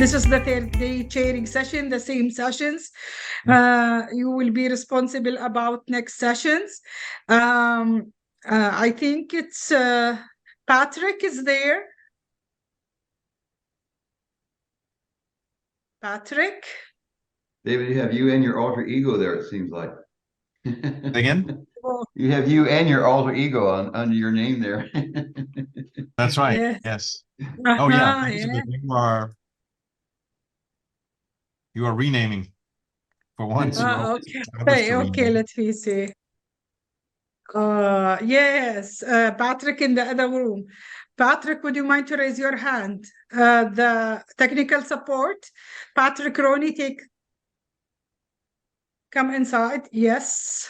This is the third day chairing session, the same sessions. You will be responsible about next sessions. I think it's Patrick is there. Patrick? David, you have you and your alter ego there, it seems like. Again? You have you and your alter ego under your name there. That's right. Yes. Yes. Oh yeah. yeah. You are renaming for once. Okay, let me see. Yes, Patrick in the other room. Patrick, would you mind to raise your hand? The technical support. Patrick, Roneey, come inside. Yes.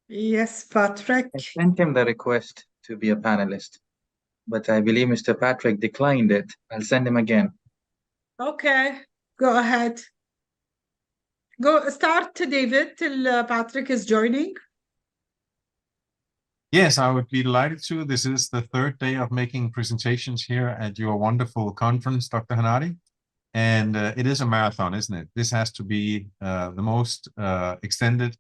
Yes, Patrick. I sent him the request to be a panelist, but I believe Mr. Patrick declined it. I'll send him again. Okay, go ahead. Go start, David, till Patrick is joining. Yes, I would be delighted to. This is the third day of making presentations here at your wonderful conference, Dr. Madie. And it is a marathon, isn't it? This has to be the most extended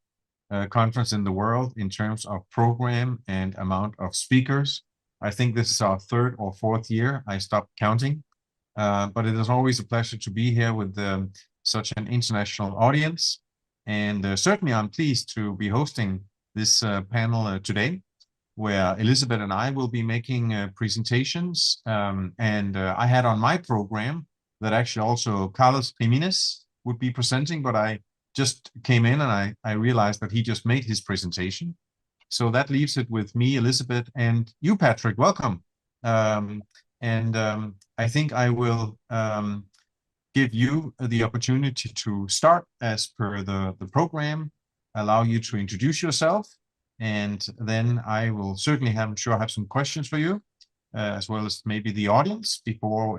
conference in the world in terms of program and amount of speakers. I think this is our third or fourth year. I stopped counting. But it is always a pleasure to be here with such an international audience. And certainly I'm pleased to be hosting this panel today, where Elizabeth and I will be making presentations. I had on my program that actually also Carlos Jimenez would be presenting, but I just came in and I realized that he just made his presentation. So that leaves it with me, Elizabeth, and you, Patrick. Welcome. I think I will give you the opportunity to start as per the program, allow you to introduce yourself, and then I will certainly have some questions for you, as well as maybe the audience before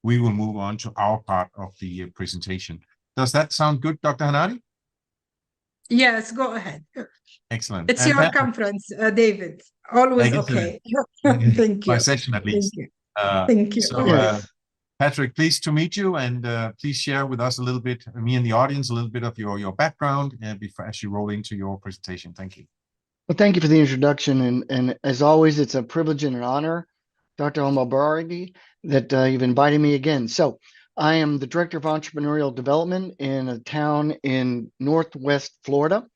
we will move on to our part of the presentation. Does that sound good, Dr. Madie? Yes, go ahead. Excellent. It's your conference, David. Always okay. Thank you. My session, at least. Thank you. So, Patrick, pleased to meet you, and please share with us a little bit, me and the audience, a little bit of your background before as you roll into your presentation. Thank you. Well, thank you for the introduction, and as always, it's a privilege and an honor, Dr. Al-Mubaraki, that you've invited me again. So I am the Director of Entrepreneurial Development in a town in Northwest Florida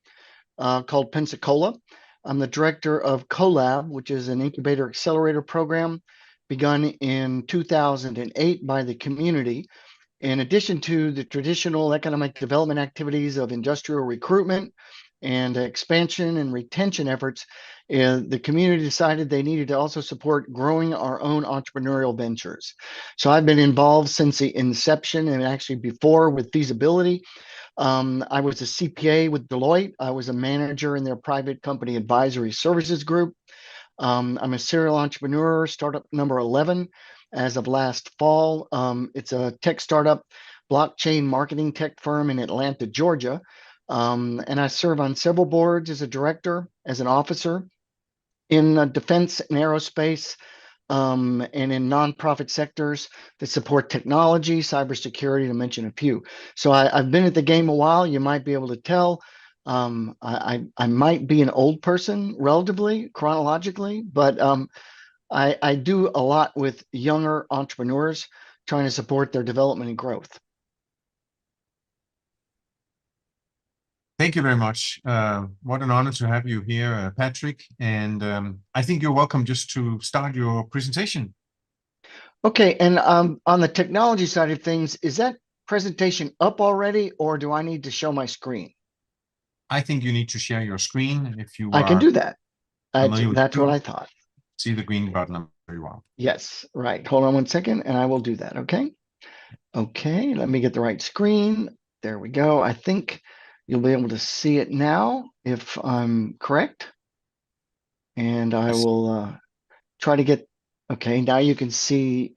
called Pensacola. I'm the Director of CoLab, which is an incubator accelerator program begun in 2008 by the community. In addition to the traditional economic development activities of industrial recruitment and expansion and retention efforts, the community decided they needed to also support growing our own entrepreneurial ventures. So I've been involved since the inception, and actually before with feasibility. I was a CPA with Deloitte. I was a manager in their private company advisory services group. I'm a serial entrepreneur, startup number 11 as of last fall. It's a tech startup, blockchain marketing tech firm in Atlanta, Georgia. And I serve on several boards as a director, as an officer in defense and aerospace, and in nonprofit sectors that support technology, cybersecurity, to mention a few. So I've been at the game a while. You might be able to tell. I might be an old person relatively, chronologically, but I do a lot with younger entrepreneurs trying to support their development and growth. Thank you very much. What an honor to have you here, Patrick. And I think you're welcome just to start your presentation. Okay, and on the technology side of things, is that presentation up already, or do I need to show my screen? I think you need to share your screen if you I can do that. That's what I thought. See the green button very well. Yes, right. Hold on one second, and I will do that, okay? Okay, let me get the right screen. There we go. I think you'll be able to see it now if I'm correct. And I will try to get, okay, now you can see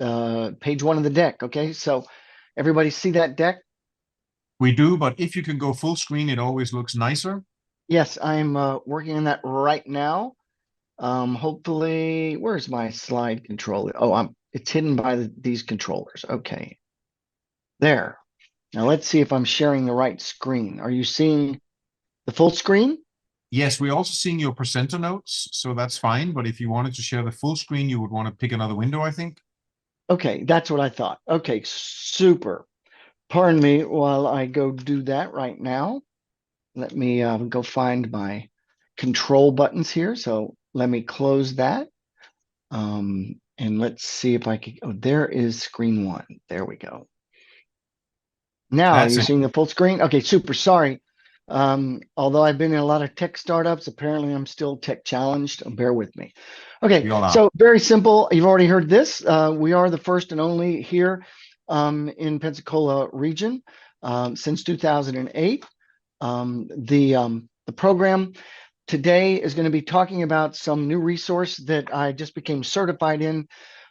page 1 of the deck, okay? So everybody see that deck? We do, but if you can go full screen, it always looks nicer. Yes, I'm working on that right now. Hopefully, where's my slide controller? Oh, It's hidden by these controllers. Okay. There. Now let's see if I'm sharing the right screen. Are you seeing the full screen? Yes, we're also seeing your presenter notes, so that's fine. But if you wanted to share the full screen, you would want to pick another window, I think. Okay, that's what I thought. Okay, super. Pardon me while I go do that right now. Let me go find my control buttons here. So let me close that. And let's see if I can. Oh, there is screen one. There we go. Now, are That's you it. seeing the full screen? Okay, super. Sorry. Although I've been in a lot of tech startups, apparently I'm still tech challenged. Bear with me. Okay, We all are. so very simple. You've already heard this. We are the first and only here in Pensacola region since 2008. The program today is going to be talking about some new resource that I just became certified in.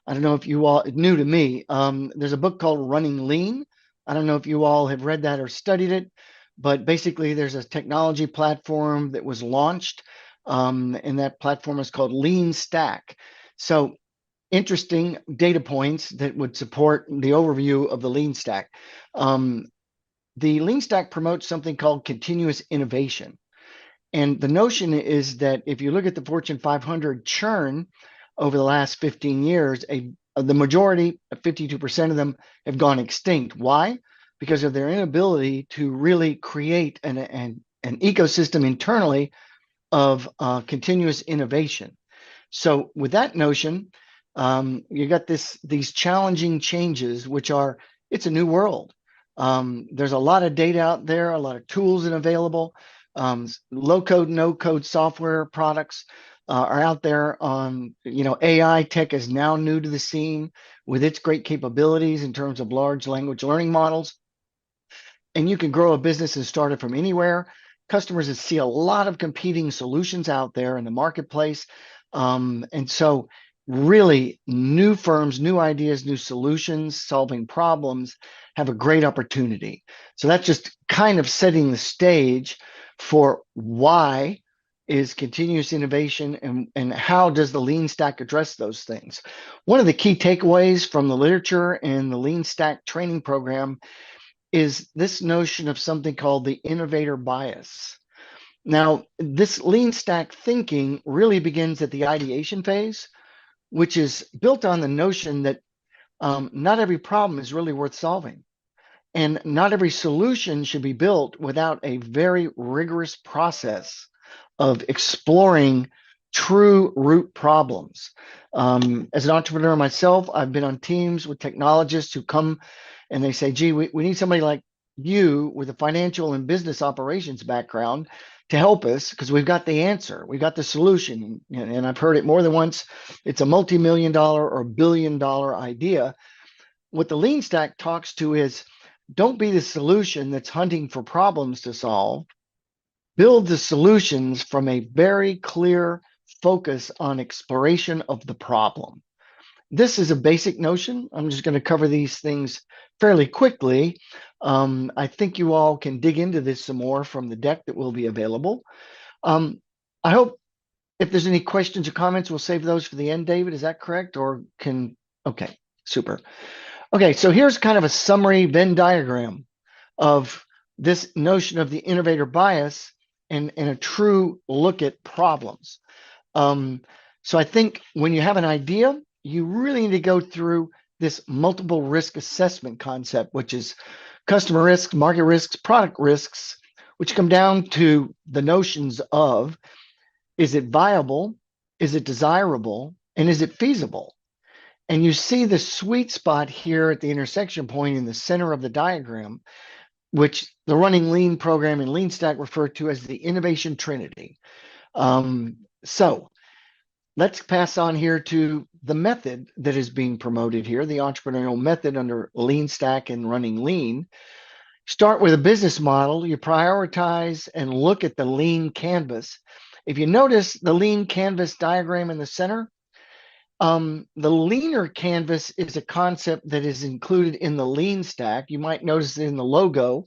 I don't know if you all, new to me, there's a book called Running Lean. I don't know if you all have read that or studied it, but basically there's a technology platform that was launched, and that platform is called Lean Stack. So interesting data points that would support the overview of the Lean Stack. The Lean Stack promotes something called continuous innovation. And the notion is that if you look at the Fortune 500 churn over the last 15 years, the majority, 52% of them, have gone extinct. Why? Because of their inability to really create an ecosystem internally of continuous innovation. So with that notion, you got these challenging changes, which are, it's a new world. There's a lot of data out there, a lot of tools and available. Low code, no code software products are out there on, AI tech is now new to the scene with its great capabilities in terms of large language learning models. And you can grow a business and start it from anywhere. Customers see a lot of competing solutions out there in the marketplace. And so really new firms, new ideas, new solutions, solving problems have a great opportunity. So that's just kind of setting the stage for why is continuous innovation and how does the Lean Stack address those things. One of the key takeaways from the literature in the Lean Stack training program is this notion of something called the innovator bias. Now, this Lean Stack thinking really begins at the ideation phase, which is built on the notion that not every problem is really worth solving. And not every solution should be built without a very rigorous process of exploring true root problems. As an entrepreneur myself, I've been on teams with technologists who come and they say, gee, we need somebody like you with a financial and business operations background to help us because we've got the answer, we've got the solution. And I've heard it more than once. It's a multi-million-dollar or billion-dollar idea. What the Lean Stack talks to is, don't be the solution that's hunting for problems to solve. Build the solutions from a very clear focus on exploration of the problem. This is a basic notion. I'm just going to cover these things fairly quickly. I think you all can dig into this some more from the deck that will be available. I hope if there's any questions or comments, we'll save those for the end, David. Is that correct? Okay, super. Okay, so here's kind of a summary Venn diagram of this notion of the innovator bias and a true look at problems. So I think when you have an idea, you really need to go through this multiple risk assessment concept, which is customer risks, market risks, product risks, which come down to the notions of, is it viable, is it desirable, and is it feasible? And you see the sweet spot here at the intersection point in the center of the diagram, which the Running Lean program and Lean Stack refer to as the innovation trinity. So let's pass on here to the method that is being promoted here, the entrepreneurial method under Lean Stack and Running Lean. Start with a business model. You prioritize and look at the lean canvas. If you notice the lean canvas diagram in the center, the leaner canvas is a concept that is included in the Lean Stack. You might notice it in the logo.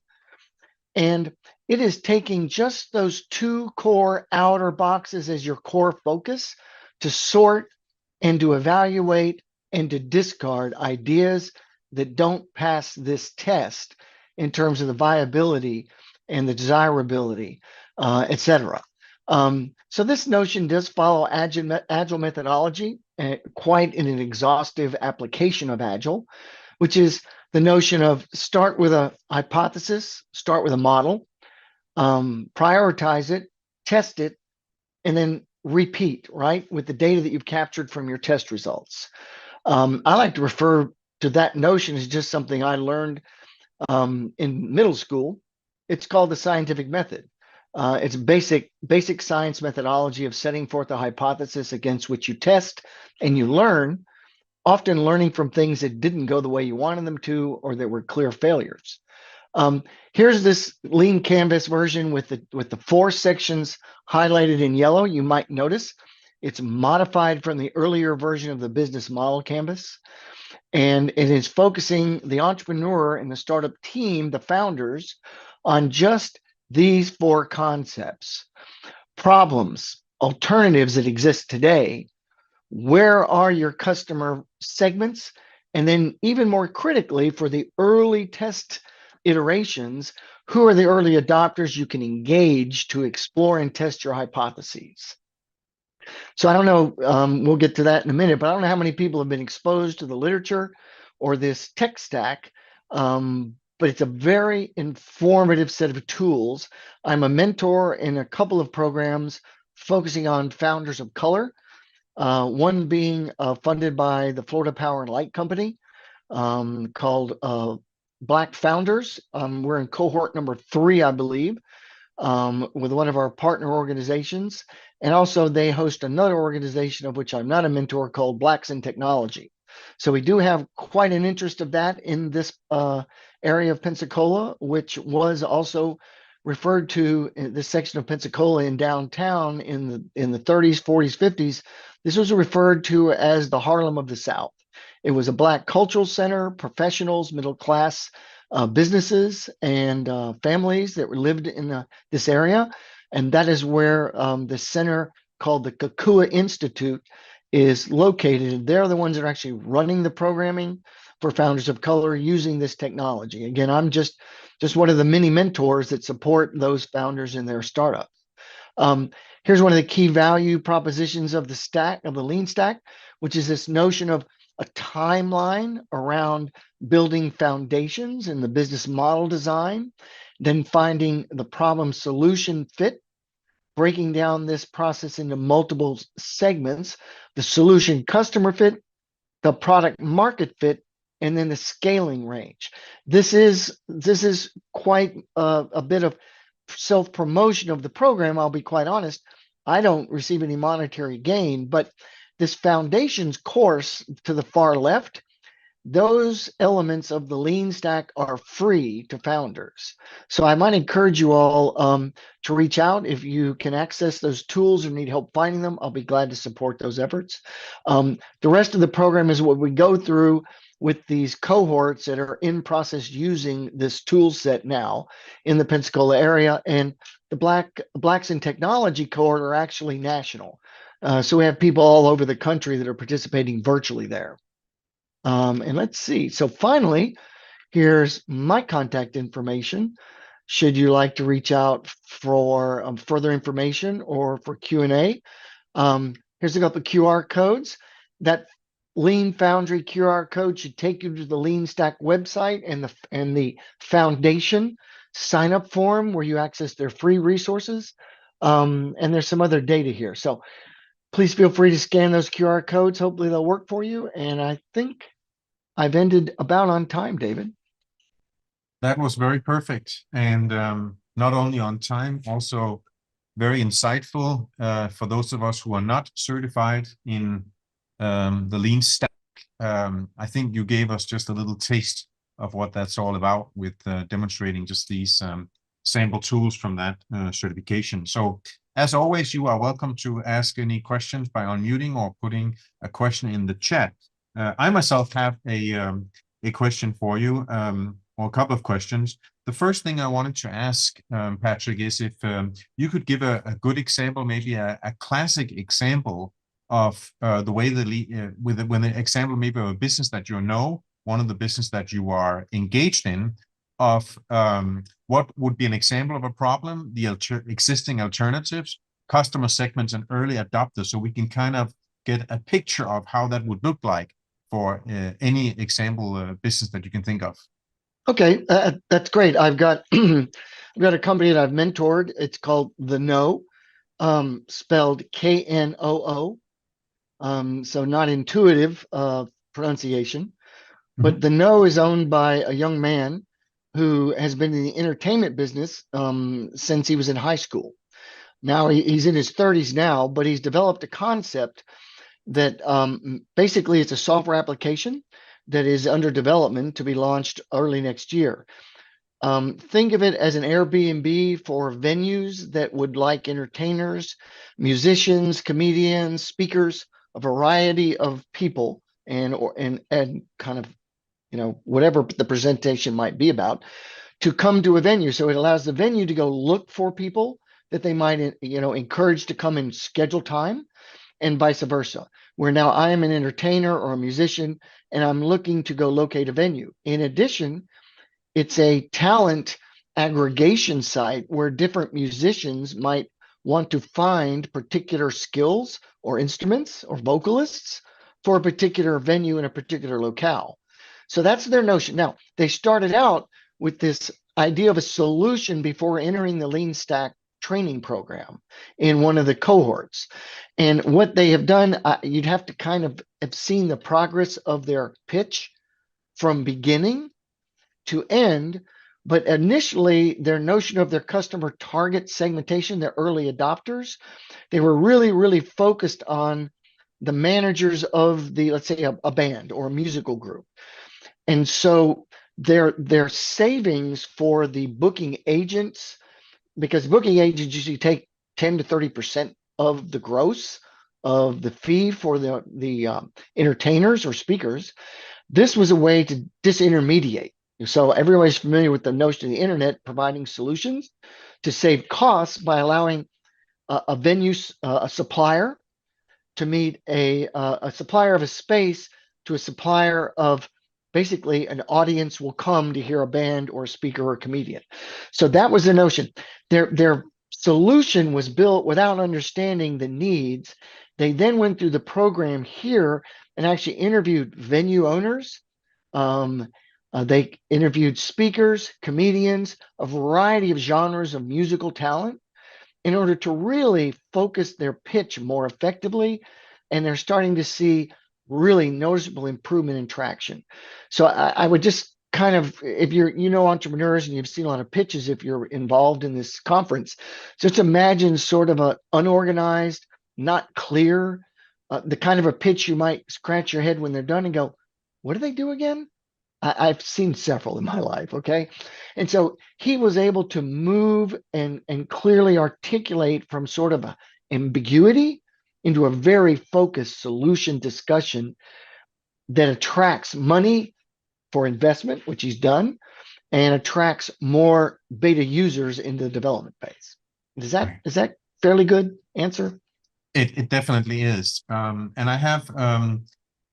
And it is taking just those two core outer boxes as your core focus to sort and to evaluate and to discard ideas that don't pass this test in terms of the viability and the desirability, etc. So this notion does follow agile methodology, quite in an exhaustive application of agile, which is the notion of start with a hypothesis, start with a model, prioritize it, test it, and then repeat, right, with the data that you've captured from your test results. I like to refer to that notion as just something I learned in middle school. It's called the scientific method. It's basic science methodology of setting forth a hypothesis against which you test and you learn, often learning from things that didn't go the way you wanted them to or that were clear failures. Here's this lean canvas version with the 4 sections highlighted in yellow. You might notice it's modified from the earlier version of the business model canvas, and it is focusing the entrepreneur and the startup team, the founders, on just these 4 concepts: problems, alternatives that exist today, where are your customer segments, and then even more critically for the early test iterations, who are the early adopters you can engage to explore and test your hypotheses. So I don't know, we'll get to that in a minute, but I don't know how many people have been exposed to the literature or this tech stack, but it's a very informative set of tools. I'm a mentor in a couple of programs focusing on founders of color, one being funded by the Florida Power and Light Company, called Black Founders. We're in cohort number 3, I believe, with one of our partner organizations. And also they host another organization of which I'm not a mentor called Blacks in Technology. So we do have quite an interest of that in this area of Pensacola, which was also referred to in this section of Pensacola in downtown in the 30s, 40s, 50s. This was referred to as the Harlem of the South. It was a Black cultural center, professionals, middle class businesses, and families that lived in this area. And that is where the center called the Kukua Institute is located. They're the ones that are actually running the programming for founders of color using this technology. Again, I'm just one of the many mentors that support those founders in their startups. Here's one of the key value propositions of the stack, of the lean stack, which is this notion of a timeline around building foundations in the business model design, then finding the problem solution fit, breaking down this process into multiple segments, the solution customer fit, the product market fit, and then the scaling range. This is quite a bit of self-promotion of the program. I'll be quite honest, I don't receive any monetary gain, but this foundations course to the far left, those elements of the lean stack are free to founders. So I might encourage you all to reach out if you can access those tools or need help finding them. I'll be glad to support those efforts. The rest of the program is what we go through with these cohorts that are in process using this tool set now in the Pensacola area. And the Blacks in Technology cohort are actually national. So we have people all over the country that are participating virtually there. And let's see. So finally, here's my contact information. Should you like to reach out for further information or for Q&A, here's a couple of QR codes. That Lean Foundry QR code should take you to the Lean Stack website and the foundation sign up form where you access their free resources. And there's some other data here. So please feel free to scan those QR codes. Hopefully they'll work for you. And I think I've ended about on time, David. That was very perfect. And not only on time, also very insightful for those of us who are not certified in the lean stack. I think you gave us just a little taste of what that's all about with demonstrating just these sample tools from that certification. So as always, you are welcome to ask any questions by unmuting or putting a question in the chat. I myself have a question for you, or a couple of questions. The first thing I wanted to ask, Patrick, is if you could give a good example, maybe a classic example of the way when the example maybe of a business that you know, one of the business that you are engaged in, of what would be an example of a problem, the existing alternatives, customer segments, and early adopters, so we can kind of get a picture of how that would look like for any example business that you can think of. Okay, that's great. I've got I've got a company that I've mentored. It's called The Know, spelled Knoo. So not intuitive pronunciation, but The Know is owned by a young man who has been in the entertainment business since he was in high school. Now he's in his 30s now, but he's developed a concept that basically it's a software application that is under development to be launched early next year. Think of it as an Airbnb for venues that would like entertainers, musicians, comedians, speakers, a variety of people, and kind of, you know, whatever the presentation might be about, to come to a venue. So it allows the venue to go look for people that they might, you know, encourage to come and schedule time, and vice versa. Where now I am an entertainer or a musician and I'm looking to go locate a venue. In addition, it's a talent aggregation site where different musicians might want to find particular skills or instruments or vocalists for a particular venue in a particular locale. So that's their notion. Now, they started out with this idea of a solution before entering the Lean Stack training program in one of the cohorts. And what they have done, you'd have to kind of have seen the progress of their pitch from beginning to end. But initially, their notion of their customer target segmentation, their early adopters, they were really, really focused on the managers of the, let's say, a band or a musical group. And so their savings for the booking agents, because booking agents usually take 10 to 30% of the gross of the fee for the entertainers or speakers. This was a way to disintermediate. So everybody's familiar with the notion of the internet providing solutions to save costs by allowing a venue, a supplier, to meet a supplier of a space to a supplier of basically an audience will come to hear a band or a speaker or a comedian. So that was the notion. Their solution was built without understanding the needs. They then went through the program here and actually interviewed venue owners. They interviewed speakers, comedians, a variety of genres of musical talent in order to really focus their pitch more effectively. And they're starting to see really noticeable improvement in traction. So I would just kind of, if you're, you know, entrepreneurs and you've seen a lot of pitches, if you're involved in this conference, just imagine sort of a unorganized, not clear, the kind of a pitch you might scratch your head when they're done and go, what do they do again? I've seen several in my life, okay? And so he was able to move and clearly articulate from sort of ambiguity into a very focused solution discussion that attracts money for investment, which he's done, and attracts more beta users into the development phase. Is that fairly good answer? It definitely is. And I have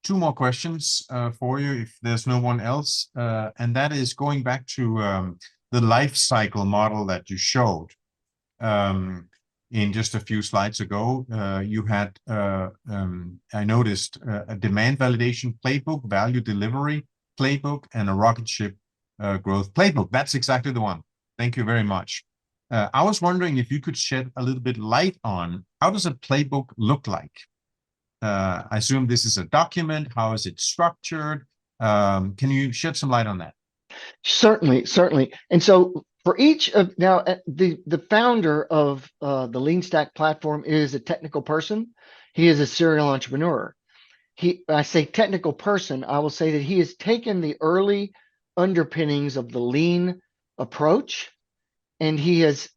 two more questions for you if there's no one else. And that is going back to the life cycle model that you showed in just a few slides ago. You had, I noticed, a demand validation playbook, value delivery playbook, and a rocket ship growth playbook. That's exactly the one. Thank you very much. I was wondering if you could shed a little bit light on how does a playbook look like? I assume this is a document. How is it structured? Can you shed some light on that? Certainly. And so for each of now, the founder of the Lean Stack platform is a technical person. He is a serial entrepreneur. I say technical person, I will say that he has taken the early underpinnings of the lean approach, and he has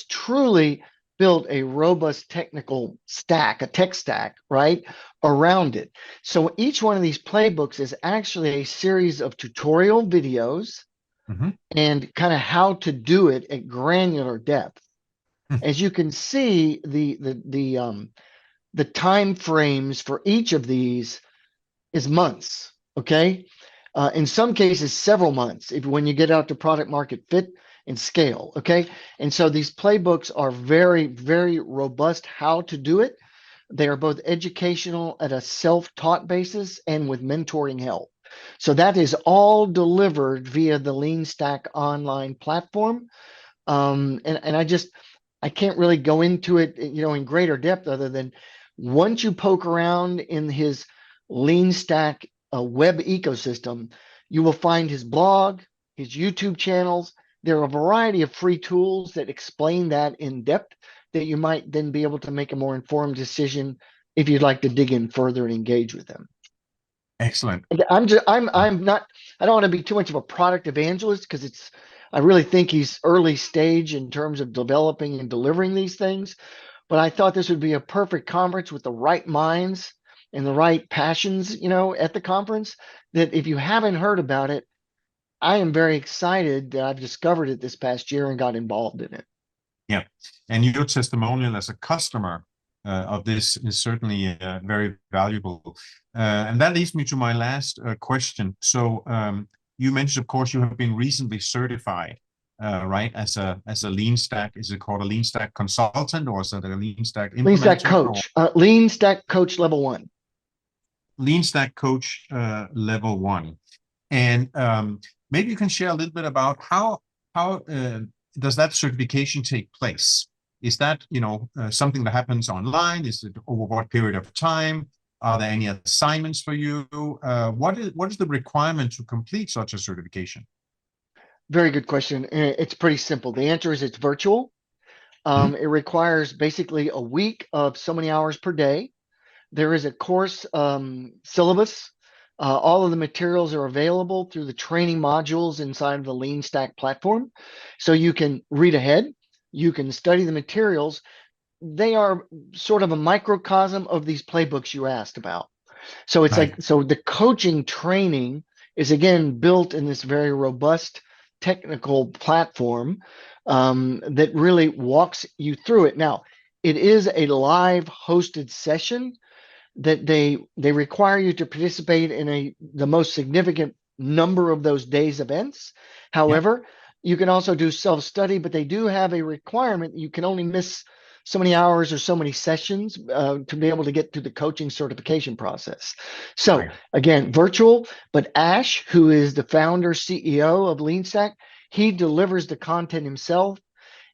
truly built a robust technical stack, a tech stack, right, around it. So each one of these playbooks is actually a series of tutorial videos and kind of how to do it at granular depth. As you can see, the the time frames for each of these is months, okay? In some cases, several months when you get out to product market fit and scale, okay? And so these playbooks are very, very robust how to do it. They are both educational at a self-taught basis and with mentoring help. So that is all delivered via the Lean Stack online platform. And I can't really go into it, in greater depth other than once you poke around in his Lean Stack web ecosystem, you will find his blog, his YouTube channels. There are a variety of free tools that explain that in depth that you might then be able to make a more informed decision if you'd like to dig in further and engage with them. Excellent. I don't want to be too much of a product evangelist because I really think he's early stage in terms of developing and delivering these things. But I thought this would be a perfect conference with the right minds and the right passions, at the conference, that if you haven't heard about it, I am very excited that I've discovered it this past year and got involved in it. Yeah. And your testimonial as a customer of this is certainly very valuable. And that leads me to my last question. So you mentioned, of course, you have been recently certified, right, as a Lean Stack. Is it called a Lean Stack consultant, or is it a Lean Stack implementer? Lean Stack coach. Lean Stack coach level 1. Lean Stack coach level 1. And maybe you can share a little bit about how does that certification take place? Is that something that happens online? Is it over what period of time? Are there any assignments for you? What is the requirement to complete such a certification? Very good question. It's pretty simple. The answer is it's virtual. It requires basically a week of so many hours per day. There is a course syllabus. All of the materials are available through the training modules inside of the Lean Stack platform. So you can read ahead. You can study the materials. They are sort of a microcosm of these playbooks you asked about. So it's so the coaching training is again built in this very robust technical platform that really walks you through it. Now, it is a live hosted session that they require you to participate in the most significant number of those days events. However, you can also do self-study, but they do have a requirement. You can only miss so many hours or so many sessions to be able to get through the coaching certification process. So again, virtual, but Ash, who is the founder, CEO of Lean Stack, he delivers the content himself,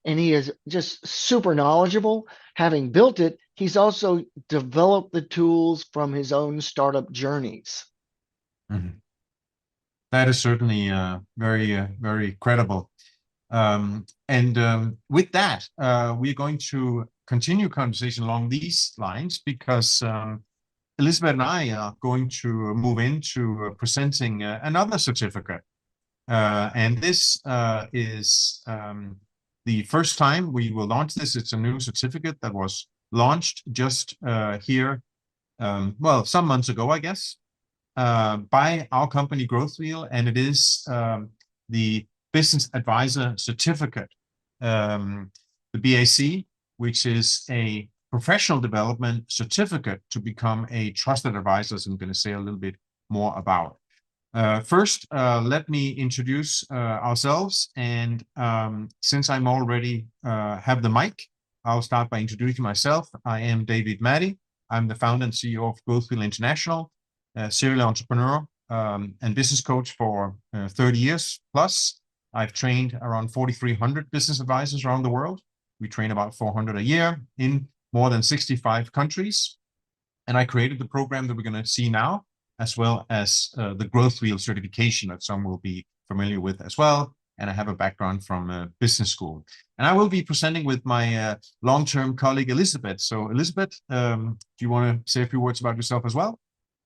and he is just super knowledgeable. Having built it, he's also developed the tools from his own startup journeys. Mm-hmm. That is certainly very, very credible. With that, we're going to continue conversation along these lines because Elizabeth and I are going to move into presenting another certificate. And this is the first time we will launch this. It's a new certificate that was launched just here, some months ago, I guess, by our company Growth Wheel, and it is the Business Advisor Certificate, the BAC, which is a professional development certificate to become a trusted advisor, as I'm going to say a little bit more about. First, let me introduce ourselves, and since I'm already have the mic, I'll start by introducing myself. I am David Madie. I'm the founder and CEO of Growth Wheel International, serial entrepreneur and business coach for 30 years plus. I've trained around 4,300 business advisors around the world. We train about 400 a year in more than 65 countries. And I created the program that we're going to see now, as well as the Growth Wheel certification that some will be familiar with as well. And I have a background from business school. And I will be presenting with my long-term colleague, Elizabeth. So Elizabeth, do you want to say a few words about yourself as well?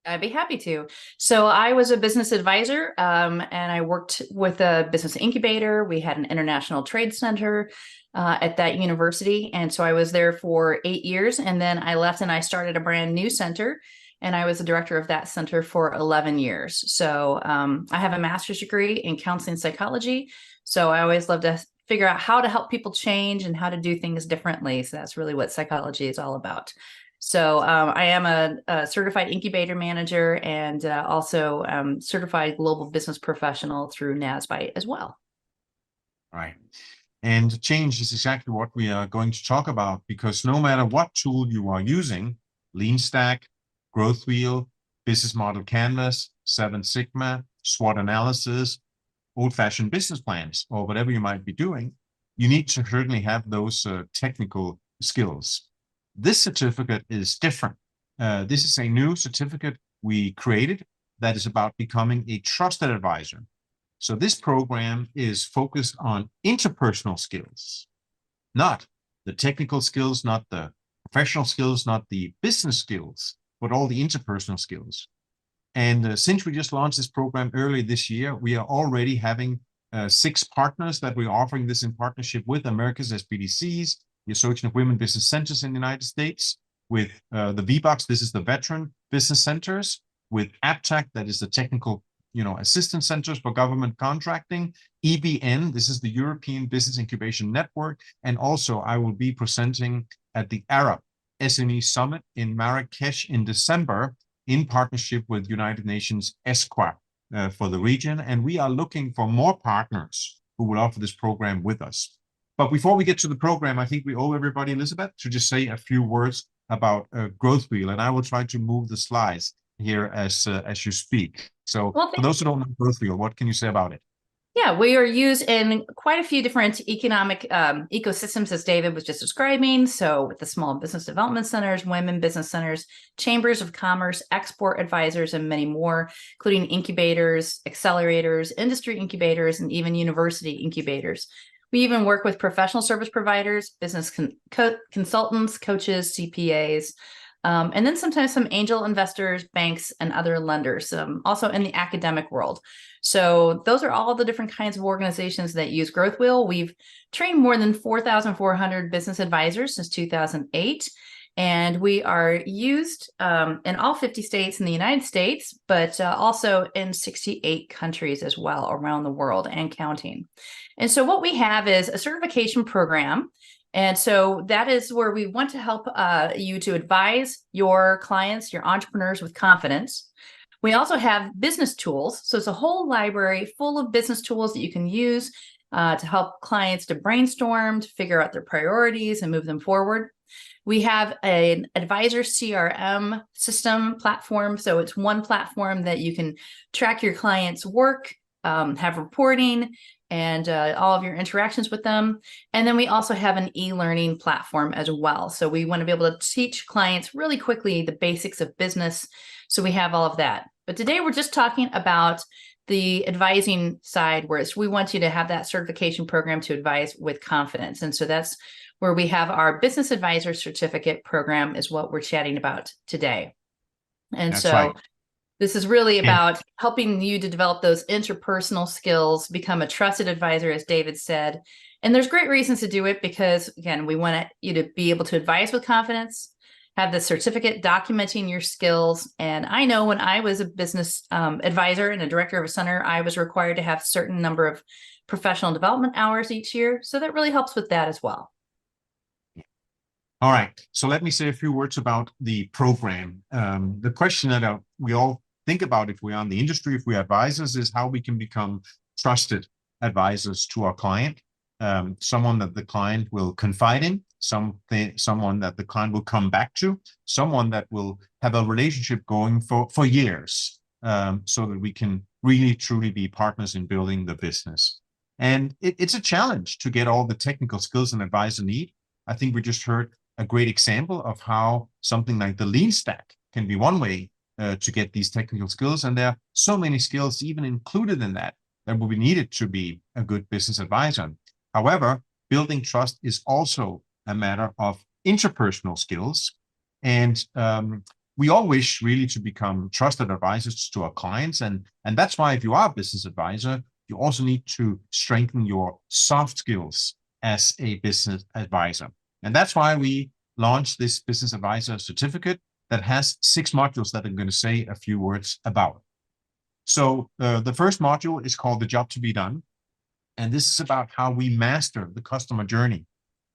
I'd be happy to. So I was a business advisor and I worked with a business incubator. We had an international trade center at that university. And so I was there for 8 years, and then I left and I started a brand new center, and I was the director of that center for 11 years. So I have a master's degree in counseling psychology. So I always love to figure out how to help people change and how to do things differently. So that's really what psychology is all about. So I am a certified incubator manager and also certified global business professional through NASBITE as well. Right. And change is exactly what we are going to talk about, because no matter what tool you are using, Lean Stack, Growth Wheel, Business Model Canvas, Seven Sigma, SWOT analysis, old-fashioned business plans, or whatever you might be doing, you need to certainly have those technical skills. This certificate is different. This is a new certificate we created that is about becoming a trusted advisor. So this program is focused on interpersonal skills, not the technical skills, not the professional skills, not the business skills, but all the interpersonal skills. And since we just launched this program early this year, we are already having 6 partners that we're offering this in partnership with: America's SBDCs, the Association of Women Business Centers in the United States, with the VBOX, this is the Veteran Business Centers, with APTAC, that is the Technical Assistance Centers for Government Contracting, EBN, this is the European Business Incubation Network, and also I will be presenting at the Arab SME Summit in Marrakesh in December in partnership with United Nations ESQA for the region, and we are looking for more partners who will offer this program with us. But before we get to the program, I think we owe everybody, Elizabeth, to just say a few words about Growth Wheel, and I will try to move the slides here as you speak. So for those who don't know Growth Wheel, what can you say about it? Yeah, we are used in quite a few different economic ecosystems, as David was just describing. So with the small business development centers, women business centers, chambers of commerce, export advisors, and many more, including incubators, accelerators, industry incubators, and even university incubators. We even work with professional service providers, business consultants, coaches, CPAs, and then sometimes some angel investors, banks, and other lenders, also in the academic world. So those are all the different kinds of organizations that use Growth Wheel. We've trained more than 4,400 business advisors since 2008. And we are used in all 50 states in the United States, but also in 68 countries as well around the world and counting. And so what we have is a certification program. And so that is where we want to help you to advise your clients, your entrepreneurs with confidence. We also have business tools. So it's a whole library full of business tools that you can use to help clients to brainstorm, to figure out their priorities and move them forward. We have an advisor CRM system platform. So it's one platform that you can track your clients' work, have reporting, and all of your interactions with them. And then we also have an e-learning platform as well. So we want to be able to teach clients really quickly the basics of business. So we have all of that. But today we're just talking about the advising side, whereas we want you to have that certification program to advise with confidence. And so that's where we have our business advisor certificate program is what we're chatting about today. And That's so right. This is really about helping you to develop those interpersonal skills, become a trusted advisor, as David said. And there's great reasons to do it because, again, we want you to be able to advise with confidence, have the certificate documenting your skills. And I know when I was a business advisor and a director of a center, I was required to have a certain number of professional development hours each year. So that really helps with that as well. All right. So let me say a few words about the program. The question that we all think about if we're on the industry, if we're advisors, is how we can become trusted advisors to our client, someone that the client will confide in, someone that the client will come back to, someone that will have a relationship going for years, so that we can really, truly be partners in building the business. And it's a challenge to get all the technical skills an advisor need. I think we just heard a great example of how something like the Lean Stack can be one way to get these technical skills. And there are so many skills even included in that will be needed to be a good business advisor. However, building trust is also a matter of interpersonal skills. And we all wish really to become trusted advisors to our clients. And that's why if you are a business advisor, you also need to strengthen your soft skills as a business advisor. And that's why we launched this business advisor certificate that has 6 modules that I'm going to say a few words about. So the first module is called The Job to Be Done. And this is about how we master the customer journey.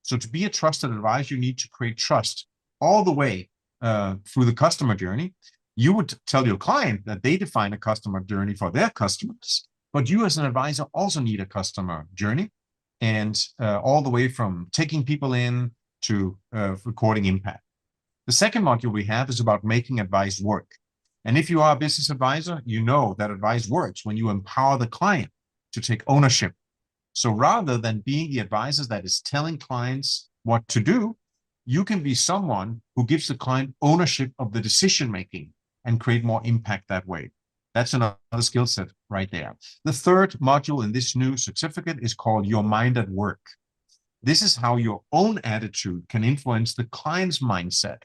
So to be a trusted advisor, you need to create trust all the way through the customer journey. You would tell your client that they define a customer journey for their customers, but you as an advisor also need a customer journey, and all the way from taking people in to recording impact. The second module we have is about making advice work. And if you are a business advisor, you know that advice works when you empower the client to take ownership. So rather than being the advisor that is telling clients what to do, you can be someone who gives the client ownership of the decision-making and create more impact that way. That's another skill set right there. The third module in this new certificate is called Your Mind at Work. This is how your own attitude can influence the client's mindset.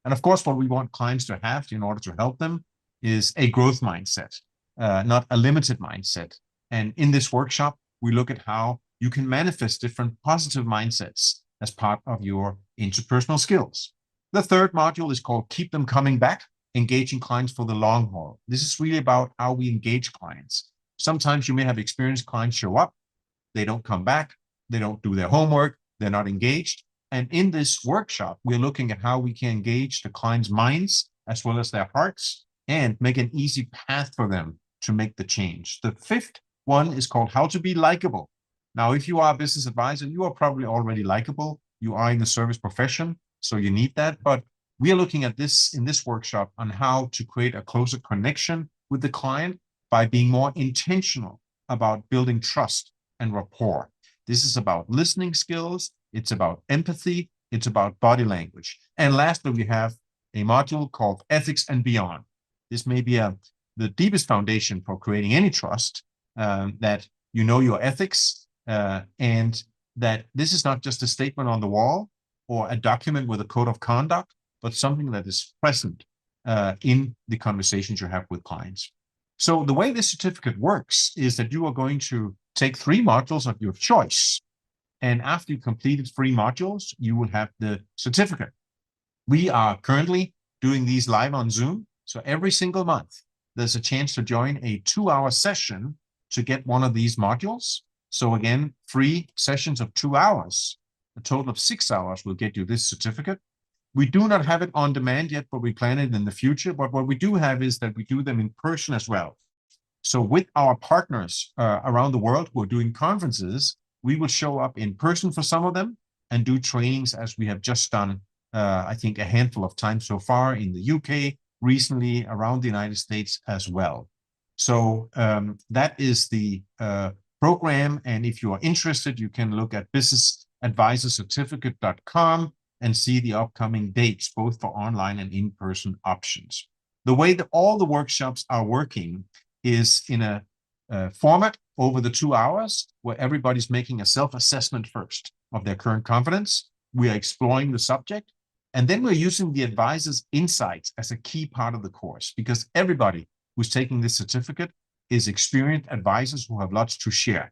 And of course, what we want clients to have in order to help them is a growth mindset, not a limited mindset. And in this workshop, we look at how you can manifest different positive mindsets as part of your interpersonal skills. The third module is called Keep Them Coming Back, engaging clients for the long haul. This is really about how we engage clients. Sometimes you may have experienced clients show up, they don't come back, they don't do their homework, they're not engaged. And in this workshop, we're looking at how we can engage the client's minds as well as their hearts and make an easy path for them to make the change. The fifth one is called How to Be Likable. Now, if you are a business advisor, you are probably already likable. You are in the service profession, so you need that. But we are looking at this in this workshop on how to create a closer connection with the client by being more intentional about building trust and rapport. This is about listening skills. It's about empathy. It's about body language. And lastly, we have a module called Ethics and Beyond. This may be the deepest foundation for creating any trust, that you know your ethics, and that this is not just a statement on the wall or a document with a code of conduct, but something that is present in the conversations you have with clients. So the way this certificate works is that you are going to take 3 modules of your choice. And after you completed 3 modules, you will have the certificate. We are currently doing these live on Zoom. So every single month, there's a chance to join a 2-hour session to get one of these modules. So again, 3 sessions of 2 hours, a total of 6 hours will get you this certificate. We do not have it on demand yet, but we plan it in the future. But what we do have is that we do them in person as well. So with our partners around the world who are doing conferences, we will show up in person for some of them and do trainings as we have just done, I think, a handful of times so far in the UK, recently around the United States as well. So that is the program. And if you are interested, you can look at businessadvisorcertificate.com and see the upcoming dates, both for online and in-person options. The way that all the workshops are working is in a format over the 2 hours where everybody's making a self-assessment first of their current confidence. We are exploring the subject, and then we're using the advisor's insights as a key part of the course, because everybody who's taking this certificate is experienced advisors who have lots to share.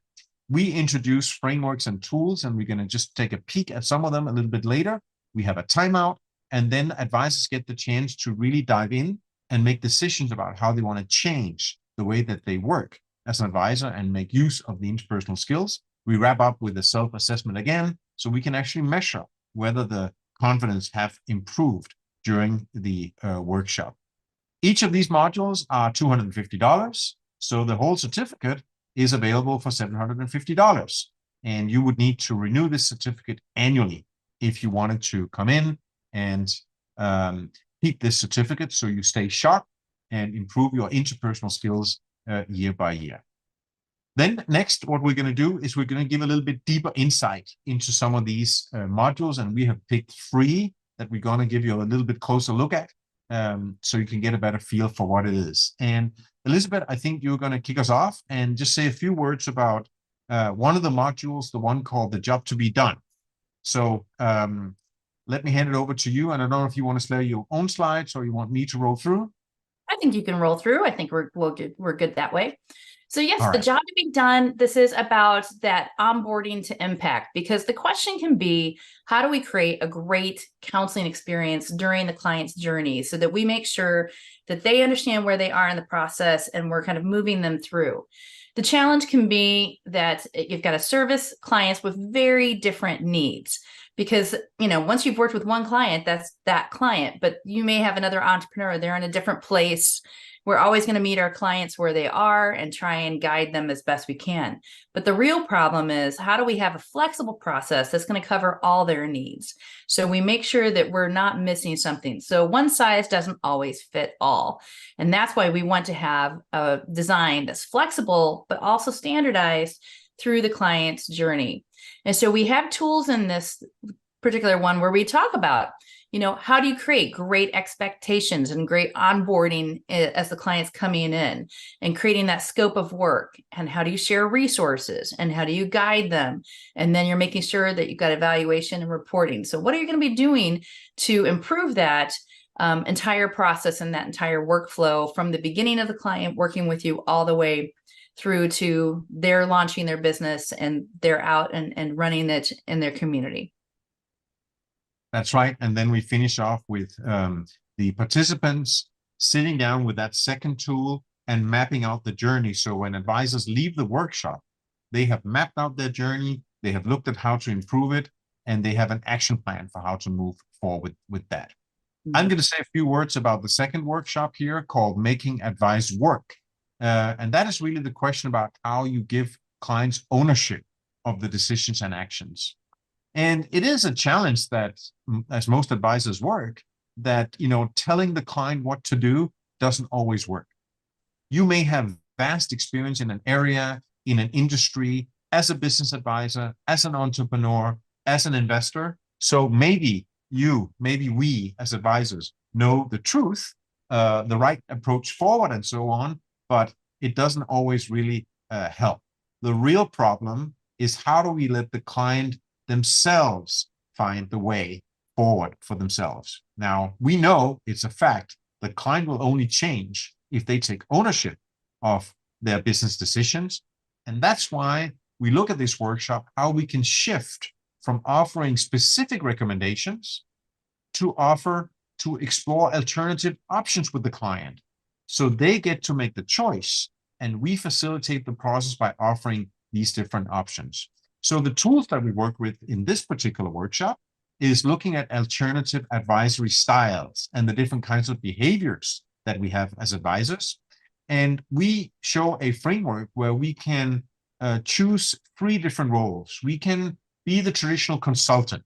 We introduce frameworks and tools, and we're going to just take a peek at some of them a little bit later. We have a timeout, and then advisors get the chance to really dive in and make decisions about how they want to change the way that they work as an advisor and make use of the interpersonal skills. We wrap up with a self-assessment again, so we can actually measure whether the confidence have improved during the workshop. Each of these modules are $250, so the whole certificate is available for $750. And you would need to renew this certificate annually if you wanted to come in and keep this certificate so you stay sharp and improve your interpersonal skills year by year. Then next, what we're going to do is we're going to give a little bit deeper insight into some of these modules, and we have picked 3 that we're going to give you a little bit closer look at, so you can get a better feel for what it is. And Elizabeth, I think you're going to kick us off and just say a few words about one of the modules, the one called The Job to Be Done. So let me hand it over to you, and I don't know if you want to share your own slides or you want me to roll through. I think you can roll through. I think we're good that way. So yes, All the right. job to be done. This is about that onboarding to impact, because the question can be, how do we create a great counseling experience during the client's journey so that we make sure that they understand where they are in the process and we're kind of moving them through. The challenge can be that you've got to service clients with very different needs. because, once you've worked with one client, that's that client, but you may have another entrepreneur. They're in a different place. We're always going to meet our clients where they are and try and guide them as best we can. But the real problem is, how do we have a flexible process that's going to cover all their needs? So we make sure that we're not missing something. So one size doesn't always fit all. And that's why we want to have a design that's flexible, but also standardized through the client's journey. And so we have tools in this particular one where we talk about, how do you create great expectations and great onboarding as the client's coming in, and creating that scope of work, and how do you share resources, and how do you guide them? And then you're making sure that you've got evaluation and reporting. So what are you going to be doing to improve that entire process and that entire workflow from the beginning of the client working with you all the way through to their launching their business and they're out and running it in their community? That's right. And then we finish off with the participants sitting down with that second tool and mapping out the journey. So when advisors leave the workshop, they have mapped out their journey, they have looked at how to improve it, and they have an action plan for how to move forward with that. Mm-hmm. I'm going to say a few words about the second workshop here called Making Advice Work. And that is really the question about how you give clients ownership of the decisions and actions. And it is a challenge that, as most advisors work, that, telling the client what to do doesn't always work. You may have vast experience in an area, in an industry, as a business advisor, as an entrepreneur, as an investor. So maybe we as advisors know the truth, the right approach forward and so on, but it doesn't always really help. The real problem is, how do we let the client themselves find the way forward for themselves? Now, we know it's a fact the client will only change if they take ownership of their business decisions. And that's why we look at this workshop, how we can shift from offering specific recommendations to explore alternative options with the client. So they get to make the choice, and we facilitate the process by offering these different options. So the tools that we work with in this particular workshop is looking at alternative advisory styles and the different kinds of behaviors that we have as advisors. And we show a framework where we can choose 3 different roles. We can be the traditional consultant,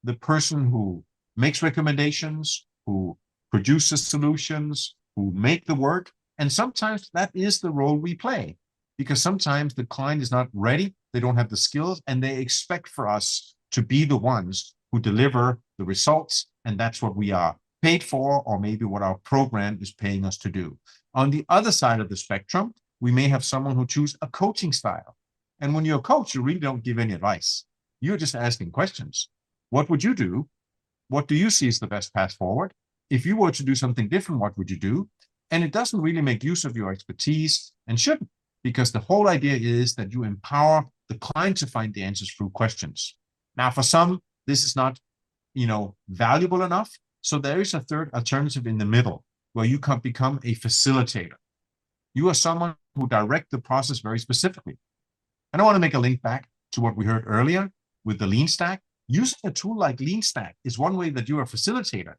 the person who makes recommendations, who produces solutions, who make the work. And sometimes that is the role we play, because sometimes the client is not ready, they don't have the skills, and they expect for us to be the ones who deliver the results. And that's what we are paid for, or maybe what our program is paying us to do. On the other side of the spectrum, we may have someone who chooses a coaching style. And when you're a coach, you really don't give any advice. You're just asking questions. What would you do? What do you see as the best path forward? If you were to do something different, what would you do? And it doesn't really make use of your expertise, and shouldn't, because the whole idea is that you empower the client to find the answers through questions. Now, for some, this is not, valuable enough. So there is a third alternative in the middle, where you can become a facilitator. You are someone who directs the process very specifically. And I want to make a link back to what we heard earlier with the Lean Stack. Using a tool like Lean Stack is one way that you are a facilitator.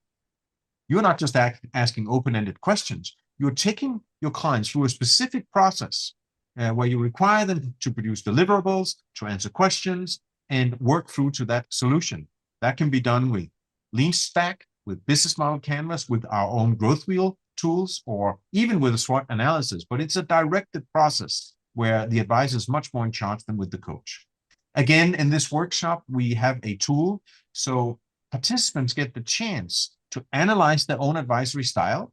You're not just asking open-ended questions. You're taking your clients through a specific process where you require them to produce deliverables, to answer questions, and work through to that solution. That can be done with Lean Stack, with business model canvas, with our own growth wheel tools, or even with a SWOT analysis. But it's a directed process where the advisor is much more in charge than with the coach. Again, in this workshop, we have a tool so participants get the chance to analyze their own advisory style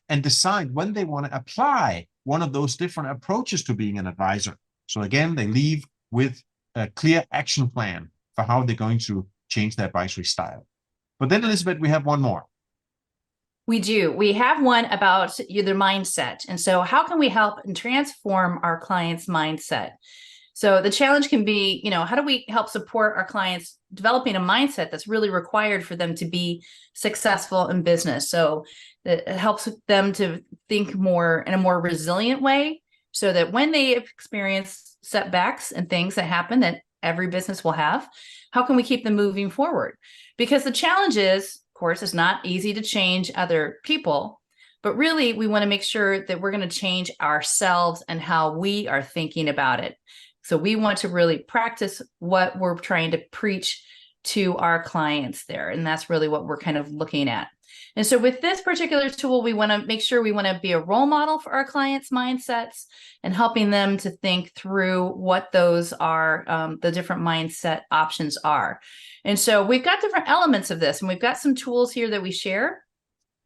and decide when they want to apply one of those different approaches to being an advisor. So again, they leave with a clear action plan for how they're going to change their advisory style. But then, Elizabeth, we have one more. We do. We have one about their mindset. And so how can we help and transform our clients' mindset? So the challenge can be, how do we help support our clients developing a mindset that's really required for them to be successful in business? So it helps them to think more in a more resilient way, so that when they experience setbacks and things that happen that every business will have. How can we keep them moving forward? Because the challenge is, of course, it's not easy to change other people, but really we want to make sure that we're going to change ourselves and how we are thinking about it. So we want to really practice what we're trying to preach to our clients there. And that's really what we're kind of looking at. And so with this particular tool, we want to make sure we want to be a role model for our clients' mindsets and helping them to think through what those are, the different mindset options are. And so we've got different elements of this, and we've got some tools here that we share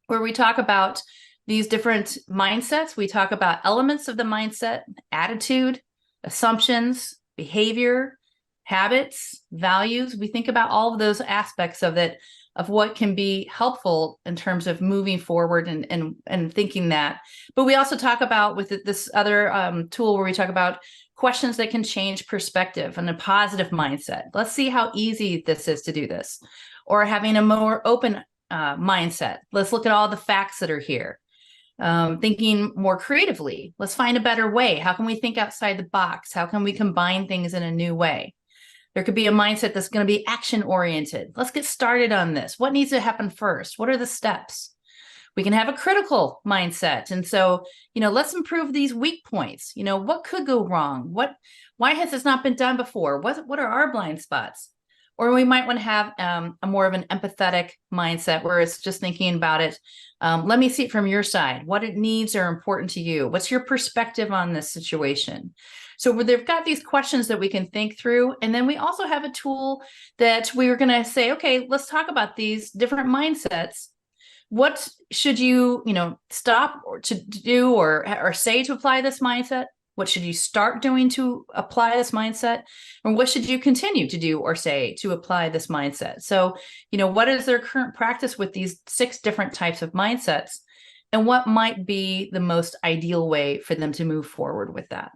where we talk about these different mindsets. We talk about elements of the mindset, attitude, assumptions, behavior, habits, values. We think about all of those aspects of it, of what can be helpful in terms of moving forward and thinking that. But we also talk about with this other tool where we talk about questions that can change perspective and a positive mindset. Let's see how easy this is to do this. Or having a more open mindset. Let's look at all the facts that are here. Thinking more creatively. Let's find a better way. How can we think outside the box? How can we combine things in a new way? There could be a mindset that's going to be action-oriented. Let's get started on this. What needs to happen first? What are the steps? We can have a critical mindset. And so, let's improve these weak points. What could go wrong? Why has this not been done before? What are our blind spots? Or we might want to have a more of an empathetic mindset where it's just thinking about it. Let me see it from your side. What needs are important to you? What's your perspective on this situation? So they've got these questions that we can think through. And then we also have a tool that we were going to say, okay, let's talk about these different mindsets. What should you, stop or to do or say to apply this mindset? What should you start doing to apply this mindset? And what should you continue to do or say to apply this mindset? So, what is their current practice with these 6 different types of mindsets? And what might be the most ideal way for them to move forward with that?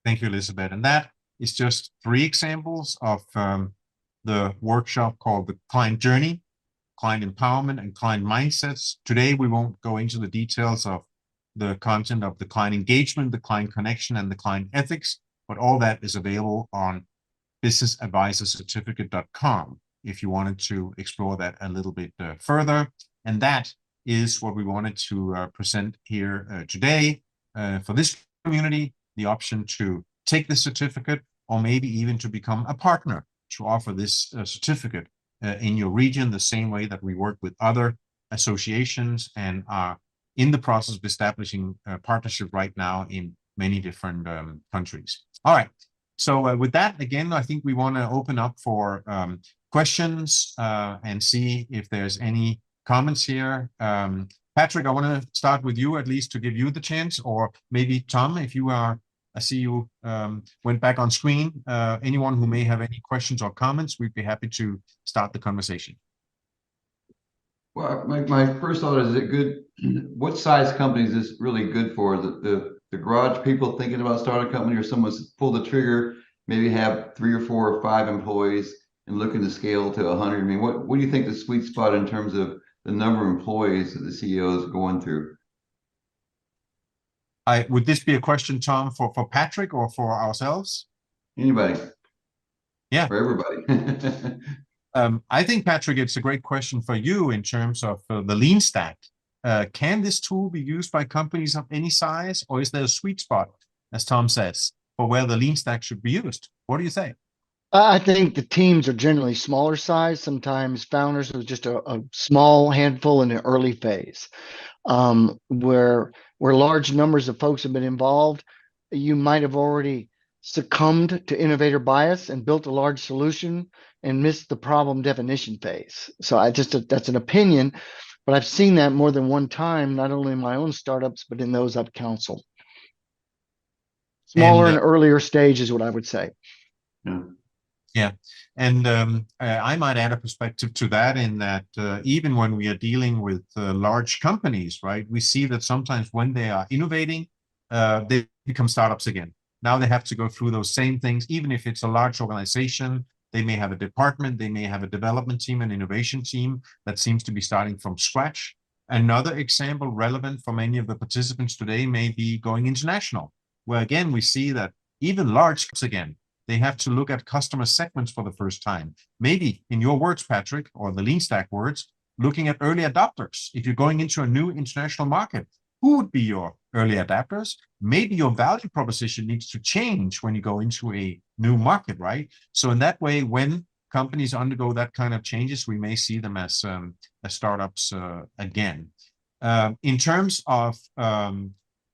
Thank you, Elizabeth. And that is just 3 examples of the workshop called the Client Journey, Client Empowerment, and Client Mindsets. Today, we won't go into the details of the content of the client engagement, the client connection, and the client ethics, but all that is available on businessadvisorcertificate.com if you wanted to explore that a little bit further. And that is what we wanted to present here today for this community, the option to take the certificate or maybe even to become a partner to offer this certificate in your region, the same way that we work with other associations and are in the process of establishing a partnership right now in many different countries. All right. So with that, again, I think we want to open up for questions and see if there's any comments here. Patrick, I want to start with you at least to give you the chance, or maybe Tom, if you are, I see you went back on screen. Anyone who may have any questions or comments, we'd be happy to start the conversation. Well, my first thought is it good? What size company is this really good for? The garage people thinking about starting a company, or someone's pulled the trigger, maybe have 3 or 4 or 5 employees and looking to scale to 100. I mean, what do you think the sweet spot in terms of the number of employees that the CEO is going through? Would this be a question, Tom, for Patrick or for ourselves? Anybody? Yeah. For everybody. I think, Patrick, it's a great question for you in terms of the lean stack. Can this tool be used by companies of any size, or is there a sweet spot, as Tom says, for where the lean stack should be used? What do you say? I think the teams are generally smaller size. Sometimes founders with just a small handful in the early phase, where large numbers of folks have been involved. You might have already succumbed to innovator bias and built a large solution and missed the problem definition phase. So that's an opinion, but I've seen that more than one time, not only in my own startups, but in those I've counseled. Smaller and earlier stage is what I would say. Yeah. And I might add a perspective to that in that even when we are dealing with large companies, right, we see that sometimes when they are innovating, they become startups again. Now they have to go through those same things, even if it's a large organization. They may have a department, they may have a development team, an innovation team that seems to be starting from scratch. Another example relevant for many of the participants today may be going international, where again, we see that even large, again, they have to look at customer segments for the first time. Maybe in your words, Patrick, or the Lean Stack words, looking at early adopters. If you're going into a new international market, who would be your early adapters? Maybe your value proposition needs to change when you go into a new market, right? So in that way, when companies undergo that kind of changes, we may see them as startups again. In terms of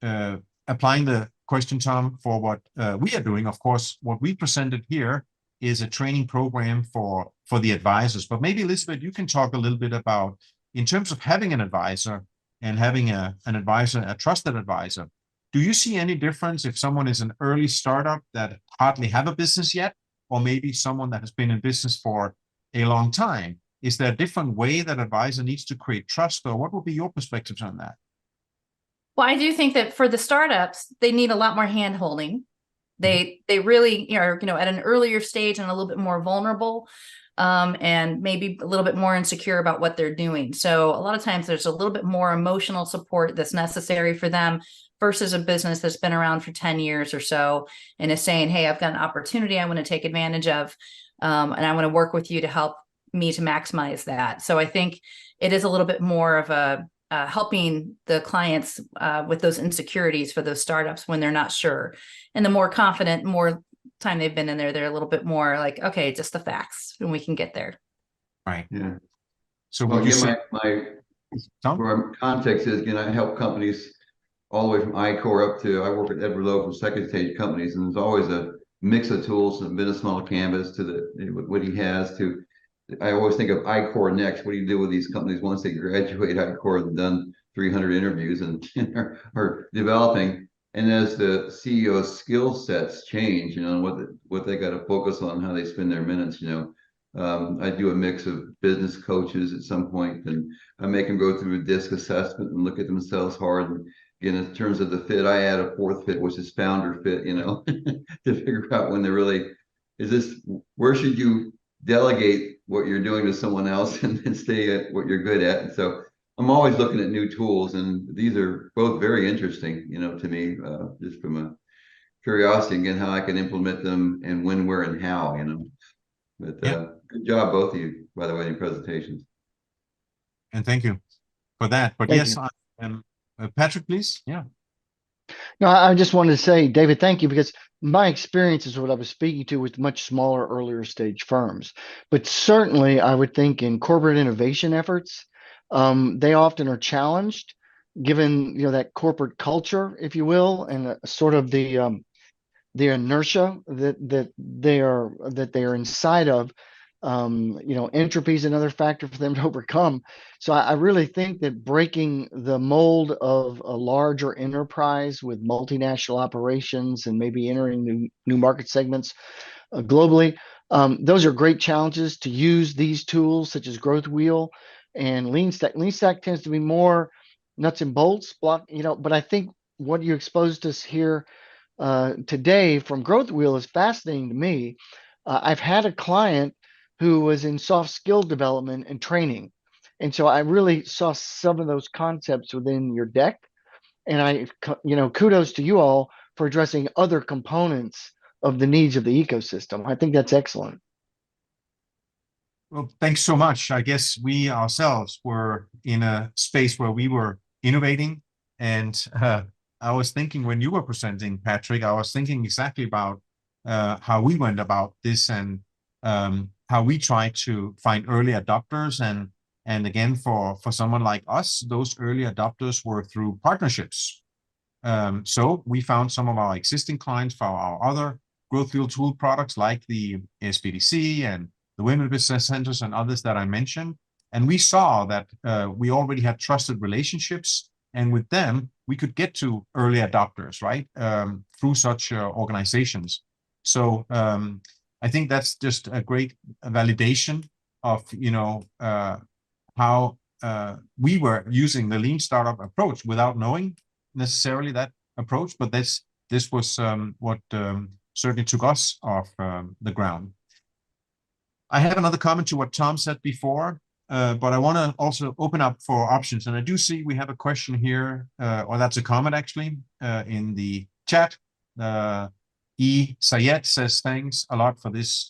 applying the question, Tom, for what we are doing, of course, what we presented here is a training program for the advisors. But maybe, Elizabeth, you can talk a little bit about, in terms of having an advisor and having an advisor, a trusted advisor, do you see any difference if someone is an early startup that hardly have a business yet, or maybe someone that has been in business for a long time? Is there a different way that advisor needs to create trust, or what would be your perspectives on that? Well, I do think that for the startups, they need a lot more hand-holding. They really are, at an earlier stage and a little bit more vulnerable, and maybe a little bit more insecure about what they're doing. So a lot of times there's a little bit more emotional support that's necessary for them versus a business that's been around for 10 years or so and is saying, hey, I've got an opportunity I want to take advantage of, and I want to work with you to help me to maximize that. So I think it is a little bit more of a helping the clients with those insecurities for those startups when they're not sure. And the more confident, more time they've been in there, they're a little bit more like, okay, just the facts, and we can get there. Right. Yeah. So Well, would you again, say, for context is, I help companies all the way from I-Core up to, I work with Edward Lowe from second stage companies, and there's always a mix of tools from business model canvas to what he has to, I always think of I-Core next. What do you do with these companies once they graduate I-Core and done 300 interviews and are developing? And as the CEO's skill sets change, what they got to focus on, how they spend their minutes, I do a mix of business coaches at some point, and I make them go through a DISC assessment and look at themselves hard. And again, in terms of the fit, I add a fourth fit, which is founder fit, to figure out when they're really, where should you delegate what you're doing to someone else and stay at what you're good at. And so I'm always looking at new tools, and these are both very interesting, to me, just from a curiosity, again, how I can implement them and when, where, and how, But good job, both of you, by the way, in your presentations. And thank you for that. But yes, Patrick, please. Yeah. No, I just wanted to say, David, thank you, because my experience is what I was speaking to with much smaller, earlier stage firms. But certainly, I would think in corporate innovation efforts, they often are challenged, given that corporate culture, if you will, and sort of the inertia that they are inside of. Entropy is another factor for them to overcome. So I really think that breaking the mold of a larger enterprise with multinational operations and maybe entering new market segments globally, those are great challenges to use these tools such as Growth Wheel and Lean Stack. Lean Stack tends to be more nuts and bolts, but I think what you exposed us here today from Growth Wheel is fascinating to me. I've had a client who was in soft skill development and training. And so I really saw some of those concepts within your deck. And kudos to you all for addressing other components of the needs of the ecosystem. I think that's excellent. Well, thanks so much. I guess we ourselves were in a space where we were innovating. And I was thinking when you were presenting, Patrick, I was thinking exactly about how we went about this and how we try to find early adopters. And again, for someone like us, those early adopters were through partnerships. So we found some of our existing clients for our other Growth Wheel tool products like the SBDC and the Women Business Centers and others that I mentioned. And we saw that we already had trusted relationships. And with them, we could get to early adopters, right, through such organizations. So I think that's just a great validation of, how we were using the lean startup approach without knowing necessarily that approach. But this was what certainly took us off the ground. I have another comment to what Tom said before, but I want to also open up for options. And I do see we have a question here, or that's a comment actually, in the chat. E. Sayed says thanks a lot for this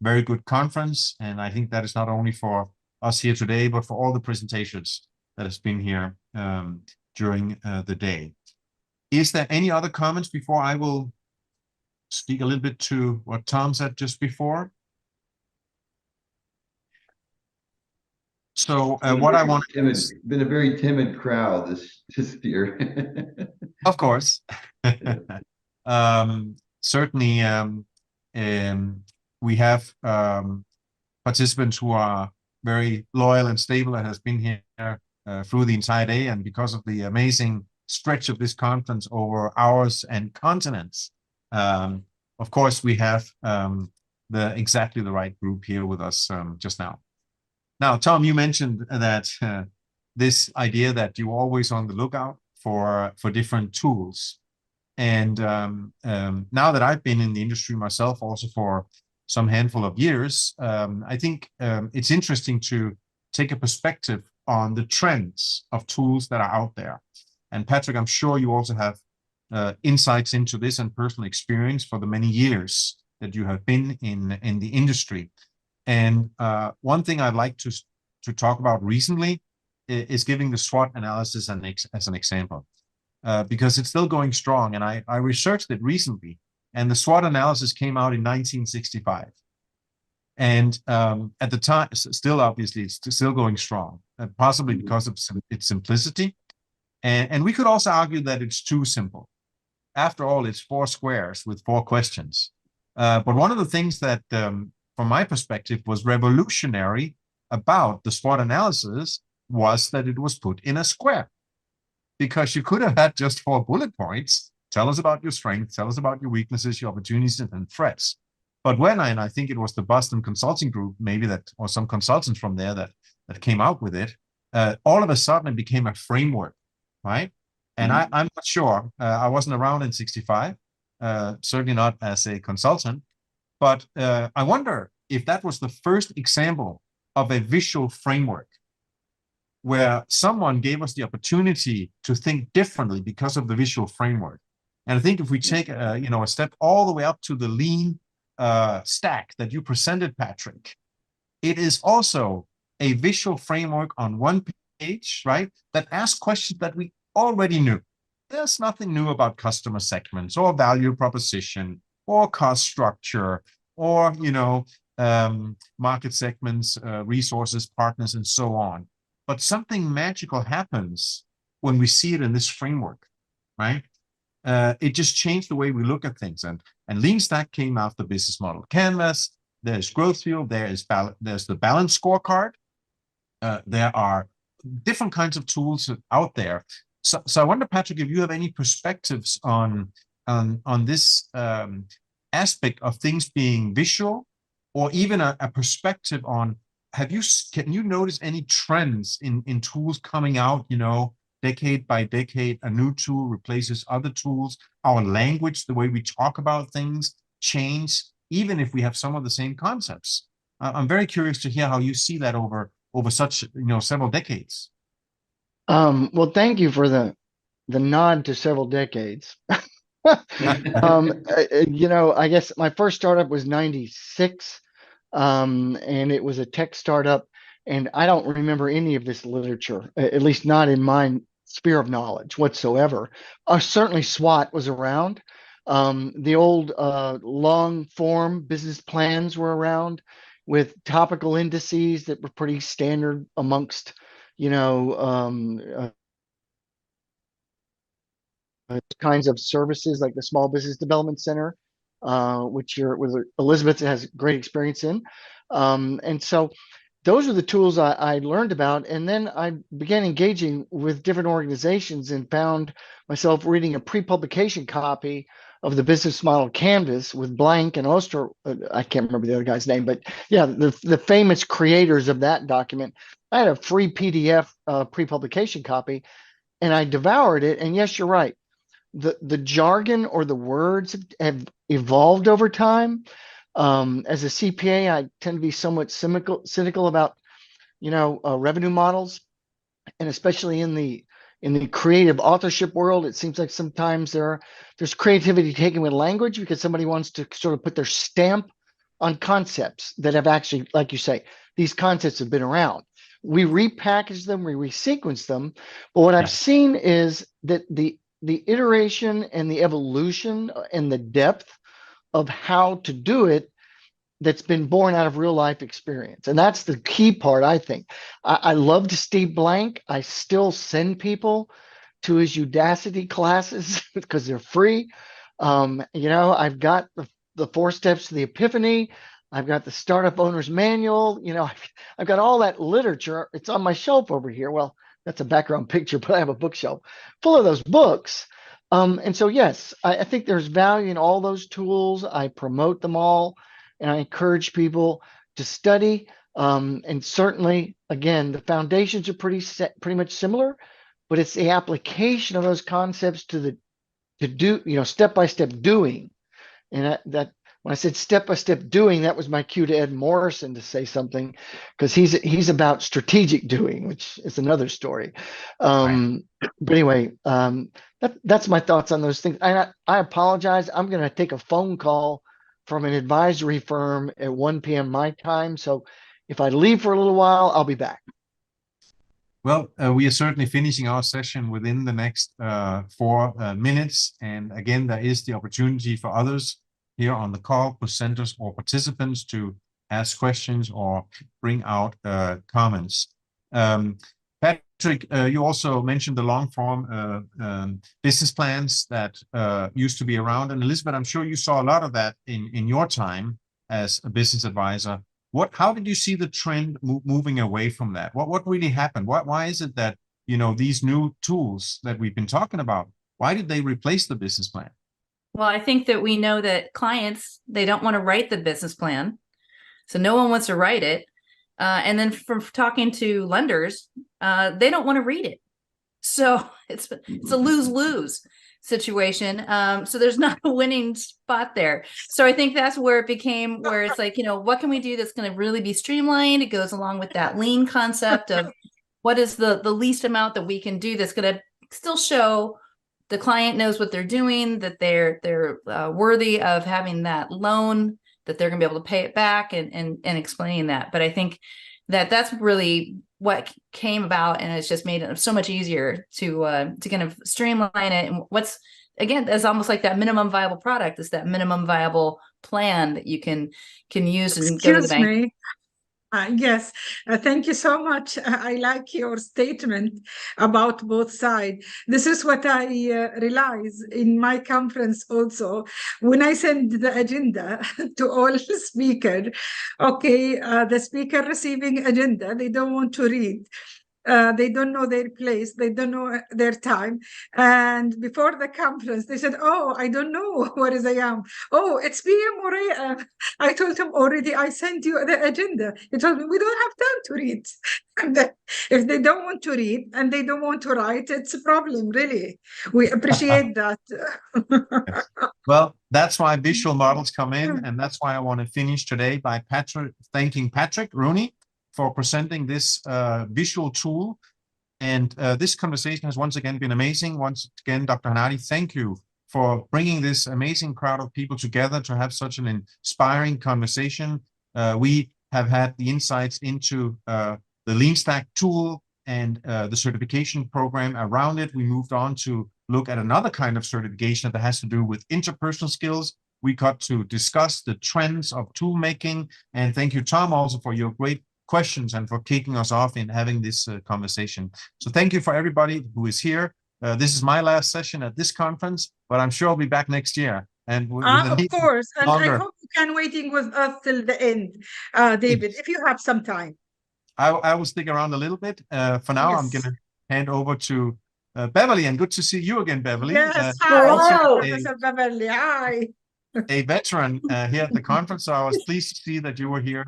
very good conference. And I think that is not only for us here today, but for all the presentations that has been here during the day. Is there any other comments before I will speak a little bit to what Tom said just before? So what I want to been a very timid crowd this year. Of course. Certainly, we have participants who are very loyal and stable and has been here through the entire day. And because of the amazing stretch of this conference over hours and continents, of course, we have exactly the right group here with us just now. Now, Tom, you mentioned that this idea that you're always on the lookout for different tools. And now that I've been in the industry myself also for some handful of years, I think it's interesting to take a perspective on the trends of tools that are out there. And Patrick, I'm sure you also have insights into this and personal experience for the many years that you have been in the industry. And one thing I'd like to talk about recently is giving the SWOT analysis as an example. Because it's still going strong. And I researched it recently, and the SWOT analysis came out in 1965. And at the time, still obviously, it's still going strong, possibly because of its simplicity. And we could also argue that it's too simple. After all, it's 4 squares with 4 questions. But one of the things that, from my perspective, was revolutionary about the SWOT analysis was that it was put in a square. Because you could have had just 4 bullet points. Tell us about your strengths, tell us about your weaknesses, your opportunities and threats. But when I think it was the Boston Consulting Group, maybe that, or some consultants from there that came out with it, all of a sudden it became a framework, right? And I'm not sure, I wasn't around in 65, certainly not as a consultant, but I wonder if that was the first example of a visual framework where someone gave us the opportunity to think differently because of the visual framework. And I think if we take a step all the way up to the lean stack that you presented, Patrick, it is also a visual framework on one page, right, that asks questions that we already knew. There's nothing new about customer segments or value proposition or cost structure or, market segments, resources, partners, and so on. But something magical happens when we see it in this framework, right? It just changed the way we look at things. And Lean Stack came after Business Model Canvas. There's Growth Field. There's the Balance Scorecard. There are different kinds of tools out there. So I wonder, Patrick, if you have any perspectives on this aspect of things being visual, or even a perspective on, can you notice any trends in tools coming out, decade by decade, a new tool replaces other tools, our language, the way we talk about things change, even if we have some of the same concepts? I'm very curious to hear how you see that over such, several decades. Well, thank you for the nod to several decades. I guess my first startup was 96. And it was a tech startup, and I don't remember any of this literature, at least not in my sphere of knowledge whatsoever. Certainly SWOT was around. The old long form business plans were around with topical indices that were pretty standard amongst, kinds of services like the Small Business Development Center, which Elizabeth has great experience in. And so those are the tools I learned about. And then I began engaging with different organizations and found myself reading a pre-publication copy of the Business Model Canvas with Blank and Oster. I can't remember the other guy's name, but yeah, the famous creators of that document. I had a free PDF pre-publication copy, and I devoured it. And yes, you're right. The jargon or the words have evolved over time. As a CPA, I tend to be somewhat cynical about, revenue models, and especially in the in the creative authorship world, it seems like sometimes there's creativity taken with language because somebody wants to sort of put their stamp on concepts that have actually, like you say, these concepts have been around. We repackage them, we resequence them. But what I've seen is that the iteration and the evolution and the depth of how to do it that's been born out of real life experience. And that's the key part, I think. I loved Steve Blank. I still send people to his Udacity classes because they're free. I've got the 4 steps to the epiphany. I've got the startup owner's manual. I've got all that literature. It's on my shelf over here. Well, that's a background picture, but I have a bookshelf full of those books. And so, yes, I think there's value in all those tools. I promote them all, and I encourage people to study. And certainly, again, the foundations are pretty much similar, but it's the application of those concepts to do, step-by-step doing. And that when I said step-by-step doing, that was my cue to Ed Morrison to say something, because he's about strategic doing, which is another story. But anyway, that's my thoughts on those things. I apologize. I'm going to take a phone call from an advisory firm at 1 p.m. my time. So if I leave for a little while, I'll be back. Well, we are certainly finishing our session within the next 4 minutes. And again, there is the opportunity for others here on the call, presenters or participants, to ask questions or bring out comments. Patrick, you also mentioned the long form business plans that used to be around. And Elizabeth, I'm sure you saw a lot of that in your time as a business advisor. How did you see the trend moving away from that? What really happened? Why is it that, these new tools that we've been talking about, why did they replace the business plan? Well, I think that we know that clients, they don't want to write the business plan. So no one wants to write it. And then from talking to lenders, they don't want to read it. So it's a lose-lose situation. So there's not a winning spot there. So I think that's where it became, where it's like, what can we do that's going to really be streamlined? It goes along with that lean concept of what is the least amount that we can do that's going to still show the client knows what they're doing, that they're worthy of having that loan, that they're going to be able to pay it back, and explaining that. But I think that's really what came about, and it's just made it so much easier to kind of streamline it. And what's, again, it's almost like that minimum viable product. It's that minimum viable plan that you can use and go to the bank. Me. Yes, thank you so much. I like your statement about both sides. This is what I realize in my conference also. When I send the agenda to all speakers, the speaker receiving agenda, they don't want to read. They don't know their place. They don't know their time. And before the conference, they said, "Oh, I don't know where I am. Oh, it's PM or I told him already, I sent you the agenda. He told me, we don't have time to read." And if they don't want to read and they don't want to write, it's a problem, really. We appreciate that. Yes. Well, that's why visual models come in. And that's why I want to finish today by thanking Patrick Roneey for presenting this visual tool. And this conversation has once again been amazing. Once again, Dr. Madie, thank you for bringing this amazing crowd of people together to have such an inspiring conversation. We have had the insights into the Lean Stack tool and the certification program around it. We moved on to look at another kind of certification that has to do with interpersonal skills. We got to discuss the trends of tool making. And thank you, Tom, also for your great questions and for kicking us off in having this conversation. So thank you for everybody who is here. This is my last session at this conference, but I'm sure I'll be back next year. And of course, and I hope you can waiting with us till the end, David, if you have some time. I will stick around a little bit. For now, yes. I'm going to hand over to Beverly, and good to see you again, Beverly. Yes, hi, Professor Beverly. Hi. A veteran here at the conference, so I was pleased to see that you were here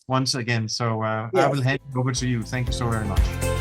once again. So yes. I will hand it over to you. Thank you so very much.